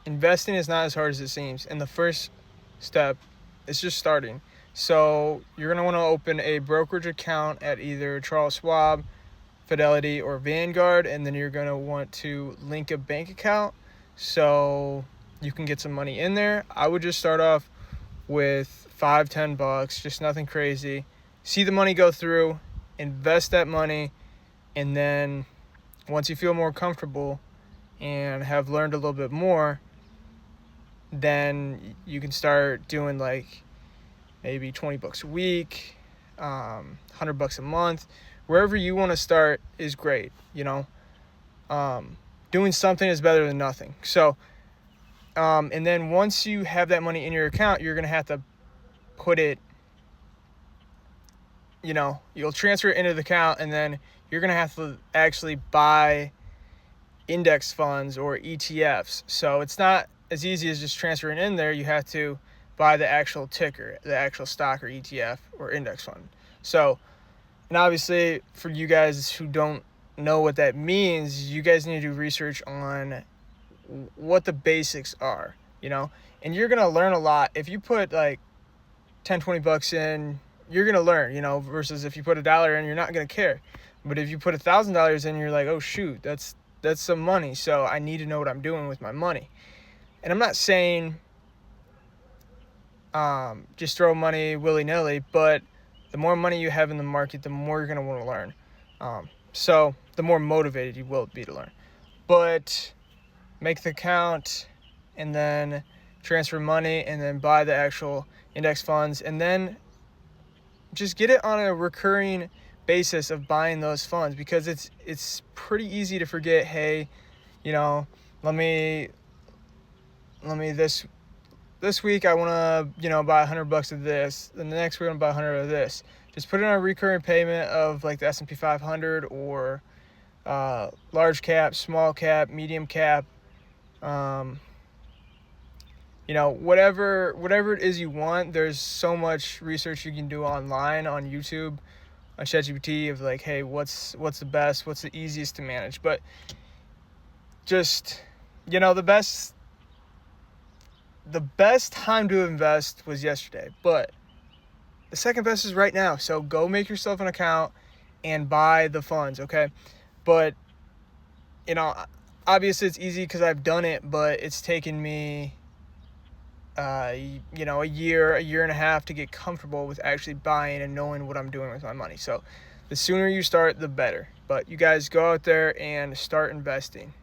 investing is not as hard as it seems. And the first step is just starting. So you're going to want to open a brokerage account at either Charles Schwab, Fidelity, or Vanguard, and then you're going to want to link a bank account so you can get some money in there. I would just start off with $5-10, just nothing crazy. See the money go through, invest that money, and then once you feel more comfortable and have learned a little bit more, then you can start doing like maybe $20 a week, $100 a month. Wherever you want to start is great, doing something is better than nothing. So, and then once you have that money in your account, you're going to have to put it, you'll transfer it into the account, and then you're going to have to actually buy index funds or ETFs. So it's not as easy as just transferring in there. You have to buy the actual ticker, the actual stock or ETF or index fund. So, and obviously for you guys who don't know what that means, you guys need to do research on what the basics are, and you're going to learn a lot. If you put like $10-20 in, you're going to learn, versus if you put $1 in, you're not going to care. But if you put $1,000 in, you're like, oh shoot, that's some money. So I need to know what I'm doing with my money. And I'm not saying just throw money willy-nilly, but the more money you have in the market, the more you're going to want to learn. So the more motivated you will be to learn. But make the account and then transfer money and then buy the actual index funds, and then just get it on a recurring basis of buying those funds, because it's pretty easy to forget, hey, let me this week I want to, buy $100 of this, then the next week I'm going to buy 100 of this. Just put it on a recurring payment of like the S&P 500 or large cap, small cap, medium cap, whatever it is you want. There's so much research you can do online, on YouTube, on ChatGPT, of like, hey, what's the best, what's the easiest to manage. But just, the best time to invest was yesterday, but the second best is right now. So go make yourself an account and buy the funds, okay? But, obviously it's easy because I've done it, but it's taken me, a year and a half to get comfortable with actually buying and knowing what I'm doing with my money. So the sooner you start, the better. But you guys go out there and start investing.